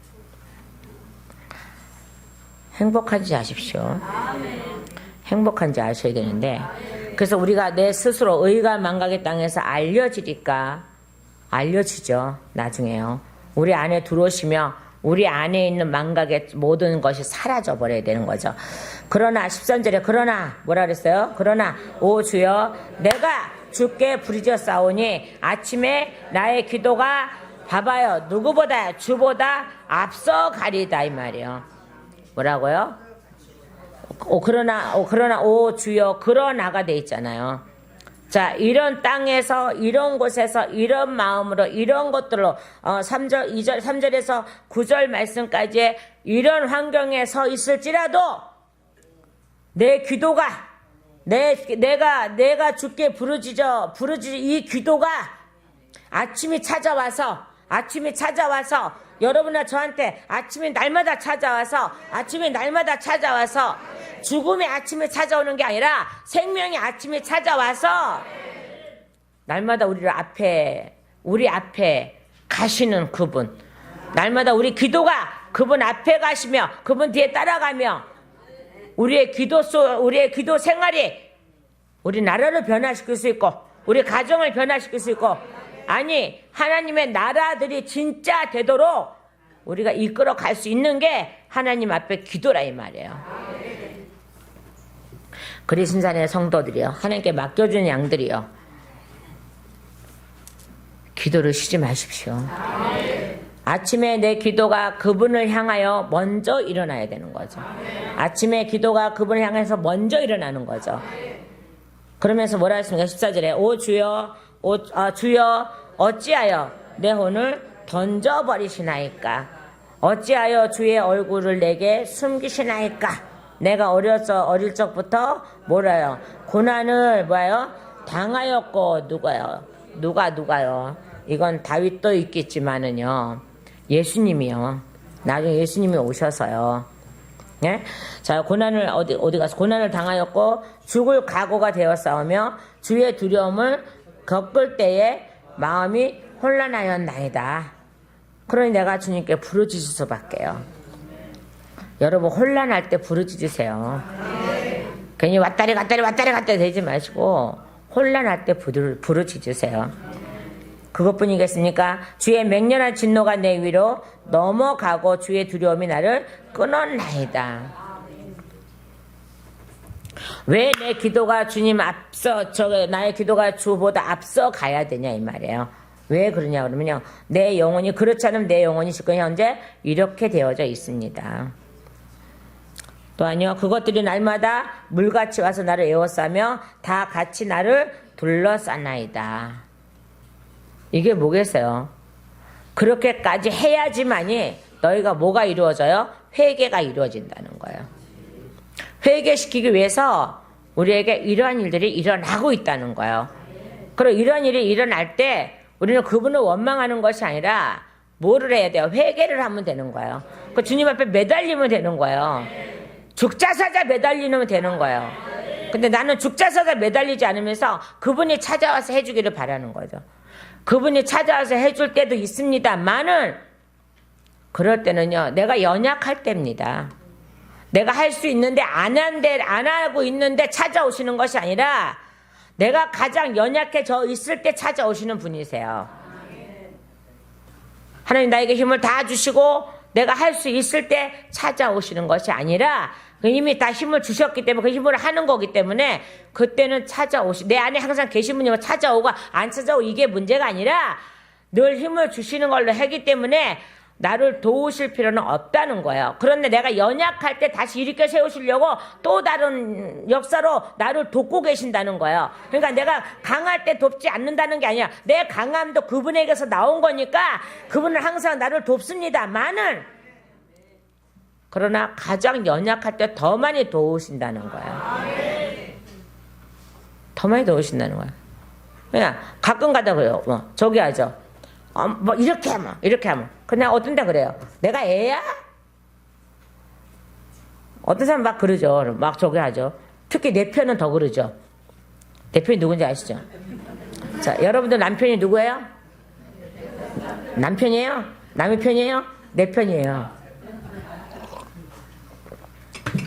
행복한지 아십시오. 행복한지 아셔야 되는데, 그래서 우리가 내 스스로 의가 망각의 땅에서 알려지죠. 나중에요. 우리 안에 들어오시며 우리 안에 있는 망각의 모든 것이 사라져 버려야 되는 거죠. 그러나 13절에 그러나 뭐라 그랬어요? 그러나 오 주여 내가 주께 부르짖어 싸우니 아침에 나의 기도가 봐봐요. 누구보다 주보다 앞서가리다 이 말이에요. 뭐라고요? 그러나 오 주여 그러나가 돼 있잖아요. 자, 이런 땅에서 이런 곳에서 이런 마음으로 이런 것들로 3절 2절 3절에서 9절 말씀까지 이런 환경에 서 있을지라도 내 기도가 내가 주께 부르짖어 이 기도가 아침이 찾아와서 여러분과 저한테 아침이 날마다 찾아와서 죽음의 아침이 찾아오는 게 아니라 생명의 아침이 찾아와서 날마다 우리 앞에 가시는 그분, 날마다 우리 기도가 그분 앞에 가시며 그분 뒤에 따라가며 우리의 기도 생활이 우리 나라를 변화시킬 수 있고 우리 가정을 변화시킬 수 있고 아니 하나님의 나라들이 진짜 되도록 우리가 이끌어 갈 수 있는 게 하나님 앞에 기도라 이 말이에요. 그리신산의 성도들이요, 하나님께 맡겨준 양들이요, 기도를 쉬지 마십시오. 아침에 내 기도가 그분을 향하여 먼저 일어나야 되는 거죠. 아침에 기도가 그분을 향해서 먼저 일어나는 거죠. 그러면서 뭐라 했습니까? 14절에 오 주여 주여 어찌하여 내 혼을 던져버리시나이까? 어찌하여 주의 얼굴을 내게 숨기시나이까? 내가 어릴 적부터 뭐라요? 고난을 당하였고 누가요? 이건 다윗도 있겠지만은요, 예수님이요. 나중에 예수님이 오셔서요. 예? 자, 고난을 어디 가서 고난을 당하였고 죽을 각오가 되어 싸우며 주의 두려움을 겪을 때에 마음이 혼란하였나이다. 그러니 내가 주님께 부르짖을 수밖에요. 여러분 혼란할 때 부르짖으세요. 괜히 왔다리 갔다리 되지 마시고 혼란할 때 부르짖으세요. 그것뿐이겠습니까? 주의 맹렬한 진노가 내 위로 넘어가고 주의 두려움이 나를 끊었나이다. 왜 내 기도가 주님 나의 기도가 주보다 앞서 가야 되냐 이 말이에요. 왜 그러냐 그러면요, 내 영혼이 그렇지 않으면 내 영혼이 지금 현재 이렇게 되어져 있습니다. 또한요, 그것들이 날마다 물같이 와서 나를 에워싸며 다 같이 나를 둘러싸나이다. 이게 뭐겠어요? 그렇게까지 해야지만이 너희가 뭐가 이루어져요? 회개가 이루어진다는 거예요. 회개시키기 위해서 우리에게 이러한 일들이 일어나고 있다는 거예요. 그리고 이런 일이 일어날 때 우리는 그분을 원망하는 것이 아니라 뭐를 해야 돼요? 회개를 하면 되는 거예요. 그 주님 앞에 매달리면 되는 거예요. 죽자사자 매달리면 되는 거예요. 근데 나는 죽자사자 매달리지 않으면서 그분이 찾아와서 해주기를 바라는 거죠. 그분이 찾아와서 해줄 때도 있습니다만은 그럴 때는요, 내가 연약할 때입니다. 내가 할 수 있는데 안 하고 있는데 찾아오시는 것이 아니라 내가 가장 연약해져 있을 때 찾아오시는 분이세요. 하나님 나에게 힘을 다 주시고 내가 할 수 있을 때 찾아오시는 것이 아니라 이미 다 힘을 주셨기 때문에 그 힘으로 하는 거기 때문에 그때는 내 안에 항상 계신 분이면 찾아오고 안 찾아오고 이게 문제가 아니라 늘 힘을 주시는 걸로 하기 때문에 나를 도우실 필요는 없다는 거예요. 그런데 내가 연약할 때 다시 일으켜 세우시려고 또 다른 역사로 나를 돕고 계신다는 거예요. 그러니까 내가 강할 때 돕지 않는다는 게 아니야. 내 강함도 그분에게서 나온 거니까 그분은 항상 나를 돕습니다만은, 그러나 가장 연약할 때 더 많이 도우신다는 거예요. 더 많이 도우신다는 거예요. 그냥 가끔 가다 그래요. 저기 하죠. 뭐 이렇게 하면 이렇게 하면 그냥 어떤 데 그래요. 내가 애야? 어떤 사람 막 그러죠. 막 저기 하죠. 특히 내 편은 더 그러죠. 내 편이 누군지 아시죠? 자, 여러분들 남편이 누구예요? 남편이에요? 남의 편이에요? 내 편이에요.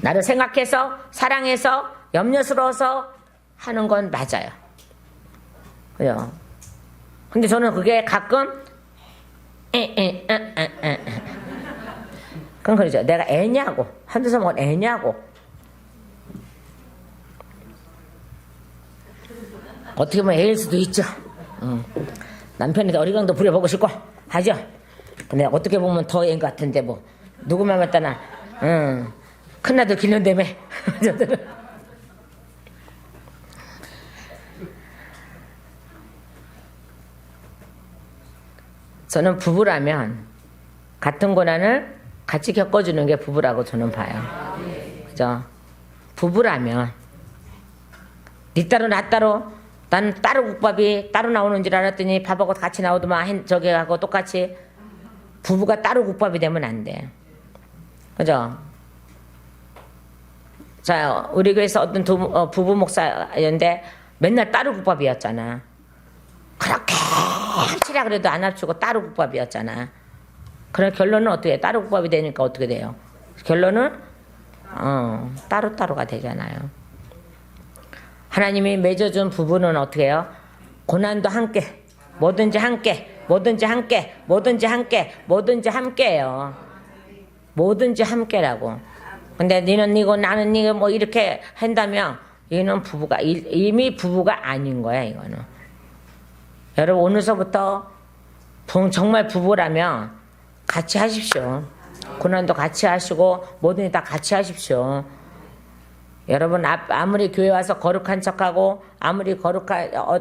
나를 생각해서 사랑해서 염려스러워서 하는 건 맞아요. 그죠? 근데 저는 그게 가끔 그럼 그러죠. 내가 애냐고, 한두 사람은 애냐고. 어떻게 보면 애일 수도 있죠. 남편이 어리광도 부려보고 싶고 하죠. 근데 어떻게 보면 더 애인 것 같은데 뭐 누구 말 맞다나 큰아들 기른다며. 저는 부부라면 같은 고난을 같이 겪어주는 게 부부라고 저는 봐요. 그죠? 부부라면 니 따로 나 따로, 난 따로 국밥이 따로 나오는 줄 알았더니 밥하고 같이 나오더만 저기 하고 똑같이. 부부가 따로 국밥이 되면 안 돼. 그죠? 자, 우리 교회에서 어떤 부부 목사였는데 맨날 따로 국밥이었잖아. 그렇게 합치라 그래도 안 합치고 따로 국밥이었잖아. 그럼 결론은 어떻게 해? 따로 국밥이 되니까 어떻게 돼요? 결론은 따로따로가 되잖아요. 하나님이 맺어준 부부는 어떻게 해요? 고난도 함께, 뭐든지 함께, 뭐든지 함께, 뭐든지 함께, 뭐든지 함께예요. 뭐든지 함께라고. 근데 니는 니고 나는 니고 뭐 이렇게 한다면 이는 부부가 이미 부부가 아닌 거야. 이거는. 여러분 오늘서부터 정말 부부라면 같이 하십시오. 고난도 같이 하시고 뭐든지 다 같이 하십시오. 여러분 아무리 교회 와서 거룩한 척하고 아무리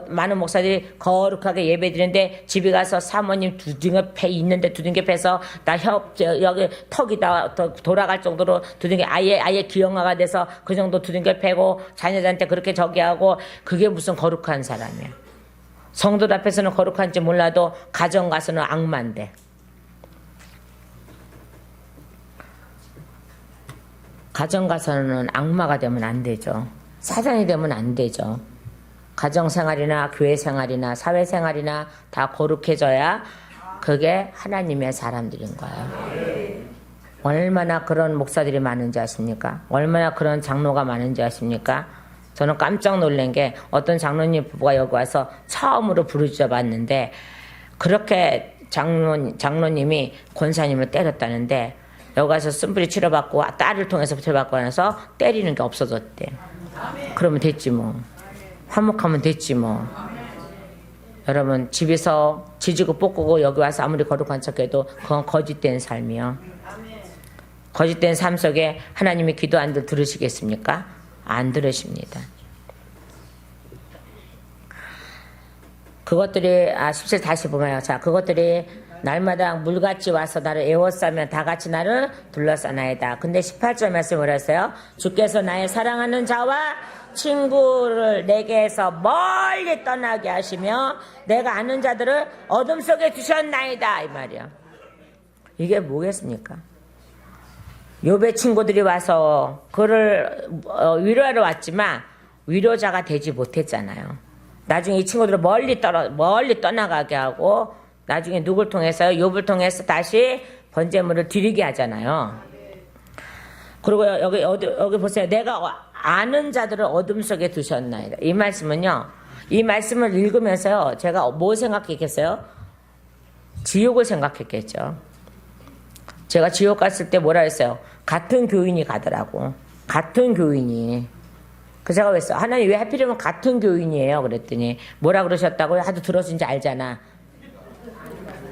많은 목사들이 거룩하게 예배드리는데 집에 가서 사모님 두둥겨 패 있는데 두둥겨 패서 나 여기 턱이 다 돌아갈 정도로 두둥겨 아예 기형아가 돼서 그 정도 두둥겨 패고 자녀들한테 그렇게 저기 하고, 그게 무슨 거룩한 사람이야. 성도들 앞에서는 거룩한지 몰라도 가정 가서는 악마인데. 가정 가서는 악마가 되면 안 되죠. 사단이 되면 안 되죠. 가정생활이나 교회생활이나 사회생활이나 다 거룩해져야 그게 하나님의 사람들인 거예요. 얼마나 그런 목사들이 많은지 아십니까? 얼마나 그런 장로가 많은지 아십니까? 저는 깜짝 놀란 게 어떤 장로님 부부가 여기 와서 처음으로 부르짖어 봤는데, 그렇게 장로님이 권사님을 때렸다는데 여기 가서 쓴뿌리 치료받고 딸을 통해서 치료받고 나서 때리는 게 없어졌대. 그러면 됐지 뭐. 화목하면 됐지 뭐. 여러분 집에서 지지고 볶고 여기 와서 아무리 거룩한 척해도 그건 거짓된 삶이요. 거짓된 삶 속에 하나님이 기도 안 들으시겠습니까? 안 들으십니다. 그것들이 17 다시 보면요. 자, 그것들이 날마다 물같이 와서 나를 애워싸면 다 같이 나를 둘러싸나이다. 근데 18절 말씀을 했어요. 주께서 나의 사랑하는 자와 친구를 내게서 멀리 떠나게 하시며 내가 아는 자들을 어둠 속에 두셨나이다. 이 말이야. 이게 뭐겠습니까? 욥의 친구들이 와서 그를 위로하러 왔지만 위로자가 되지 못했잖아요. 나중에 이 친구들을 멀리 떠나가게 하고 나중에 누굴 통해서? 욥을 통해서 다시 번제물을 드리게 하잖아요. 그리고 여기 보세요. 내가 아는 자들을 어둠 속에 두셨나이다. 이 말씀은요. 이 말씀을 읽으면서요. 제가 뭐 생각했겠어요? 지옥을 생각했겠죠. 제가 지옥 갔을 때 뭐라 했어요? 같은 교인이 가더라고. 같은 교인이. 그 제가 왜 했어요? 하나님 왜 하필이면 같은 교인이에요? 그랬더니 뭐라 그러셨다고요? 하도 들었는지 알잖아.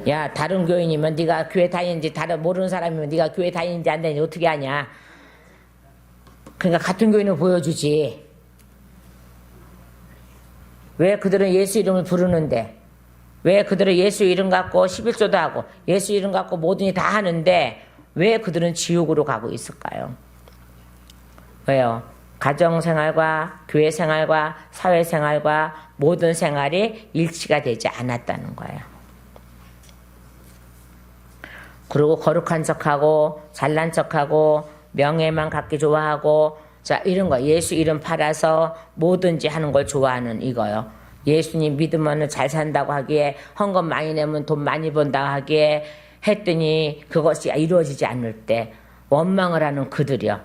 야, 다른 교인이면 네가 교회 다니는지 다른 모르는 사람이면 네가 교회 다니는지 안 다니는지 어떻게 아냐. 그러니까 같은 교인을 보여주지. 왜 그들은 예수 이름을 부르는데, 왜 그들은 예수 이름 갖고 11조도 하고 예수 이름 갖고 뭐든지 다 하는데 왜 그들은 지옥으로 가고 있을까요? 왜요? 가정생활과 교회생활과 사회생활과 모든 생활이 일치가 되지 않았다는 거예요. 그리고 거룩한 척하고 잘난 척하고 명예만 갖기 좋아하고 자 이런 거 예수 이름 팔아서 뭐든지 하는 걸 좋아하는 이거요. 예수님 믿으면 잘 산다고 하기에 헌금 많이 내면 돈 많이 번다 하기에 했더니 그것이 이루어지지 않을 때 원망을 하는 그들이요.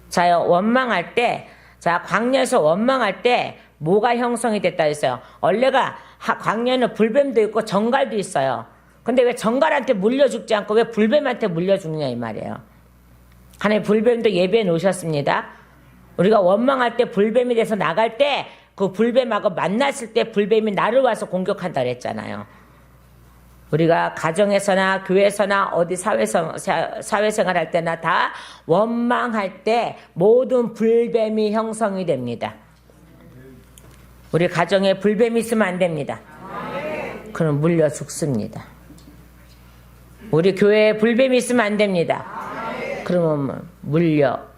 자요, 원망할 때, 자, 광야에서 원망할 때 뭐가 형성이 됐다 했어요. 원래가 광야는 불뱀도 있고 정갈도 있어요. 근데 왜 정갈한테 물려 죽지 않고 왜 불뱀한테 물려 죽느냐 이 말이에요. 하나님 불뱀도 예배해 놓으셨습니다. 우리가 원망할 때 불뱀이 돼서 나갈 때 그 불뱀하고 만났을 때 불뱀이 나를 와서 공격한다 그랬잖아요. 우리가 가정에서나 교회에서나 어디 사회생활 할 때나 다 원망할 때 모든 불뱀이 형성이 됩니다. 우리 가정에 불뱀이 있으면 안 됩니다. 그럼 물려 죽습니다. 우리 교회에 불뱀이 있으면 안 됩니다. 그러면 물려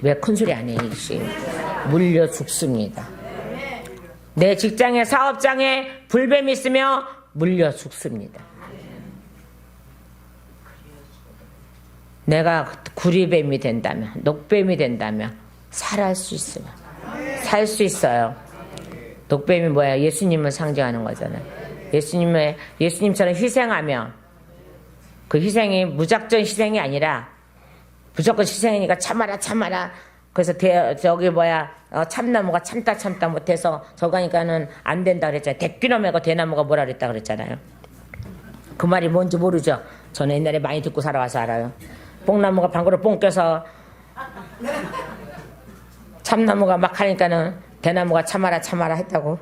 왜 큰소리 안 해? 물려 죽습니다. 내 직장에 사업장에 불뱀이 있으며 물려 죽습니다. 내가 구리뱀이 된다면 녹뱀이 된다면 살 수 있으면 살 수 있어요. 녹뱀이 뭐야? 예수님을 상징하는 거잖아요. 예수님처럼 희생하면 그 희생이 무작정 희생이 아니라 무조건 희생이니까 참아라. 그래서 참나무가 참다 못해서 저거 하니까는 안 된다 그랬잖아요. 대끼놈에고 대나무가 뭐라 그랬다 그랬잖아요. 그 말이 뭔지 모르죠. 저는 옛날에 많이 듣고 살아와서 알아요. 뽕나무가 방구로 뽕 껴서 참나무가 막 하니까는 대나무가 참아라 했다고.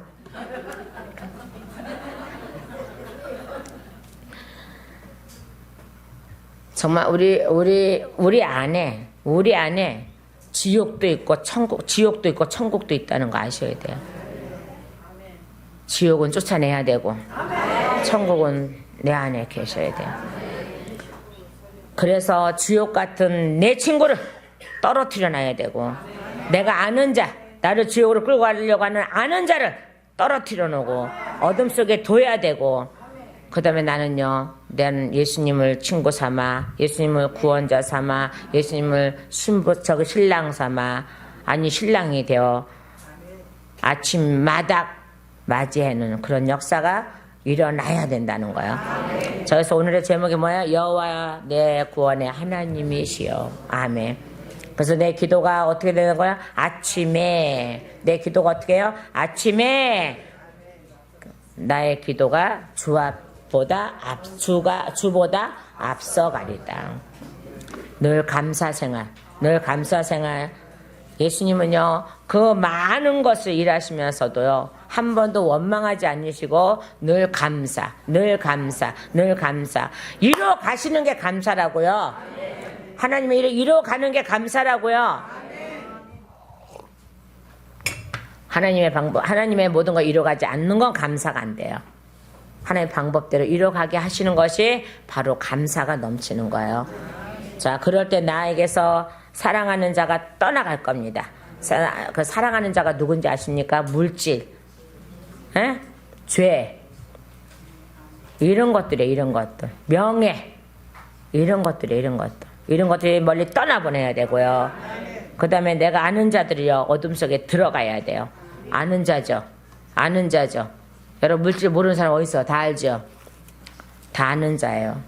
정말 우리 안에 지옥도 있고 천국도 있다는 거 아셔야 돼요. 지옥은 쫓아내야 되고 천국은 내 안에 계셔야 돼요. 그래서 지옥 같은 내 친구를 떨어뜨려 놔야 되고 내가 아는 자, 나를 지옥으로 끌고 가려고 하는 아는 자를 떨어뜨려 놓고 어둠 속에 둬야 되고 그 다음에 나는 예수님을 친구 삼아, 예수님을 구원자 삼아, 예수님을 신랑 삼아, 아니 신랑이 되어 아침마다 맞이하는 그런 역사가 일어나야 된다는 거예요. 그래서 오늘의 제목이 뭐야? 여호와 내 구원의 하나님이시여. 아멘. 그래서 내 기도가 어떻게 되는 거야? 아침에 내 기도가 어떻게 해요? 아침에 나의 기도가 주보다 앞서가리다. 늘 감사생활. 예수님은요 그 많은 것을 일하시면서도요 한 번도 원망하지 않으시고 늘 감사. 이루어 가시는 게 감사라고요. 하나님의 일을 이루어 가는 게 감사라고요. 하나님의 모든 걸 이루어가지 않는 건 감사가 안 돼요. 하나님의 방법대로 이루어가게 하시는 것이 바로 감사가 넘치는 거예요. 자, 그럴 때 나에게서 사랑하는 자가 떠나갈 겁니다. 그 사랑하는 자가 누군지 아십니까? 물질, 죄, 이런 것들이에요. 명예, 이런 것들이 멀리 떠나보내야 되고요. 그 다음에 내가 아는 자들이요 어둠 속에 들어가야 돼요. 아는 자죠. 여러분 물질 모르는 사람 어디 있어? 다 알죠. 다 아는 자예요.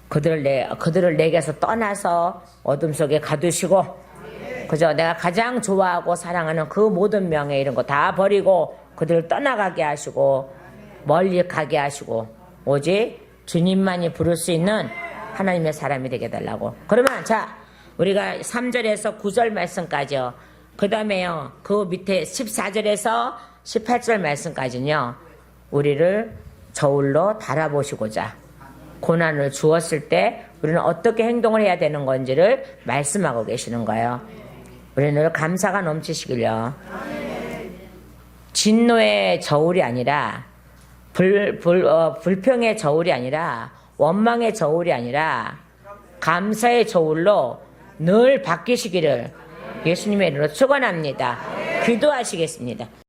그들을 내게서 떠나서 어둠 속에 가두시고, 그죠? 내가 가장 좋아하고 사랑하는 그 모든 명예 이런 거 다 버리고 그들을 떠나가게 하시고 멀리 가게 하시고 오직 주님만이 부를 수 있는 하나님의 사람이 되게 해달라고. 그러면 자 우리가 3절에서 9절 말씀까지요. 그 다음에요 그 밑에 14절에서 18절 말씀까지는요 우리를 저울로 달아보시고자 고난을 주었을 때 우리는 어떻게 행동을 해야 되는 건지를 말씀하고 계시는 거예요. 우리는 감사가 넘치시길요. 진노의 저울이 아니라 불평의 저울이 아니라 원망의 저울이 아니라 감사의 저울로 늘 바뀌시기를 예수님의 이름으로 축원합니다. 기도하시겠습니다.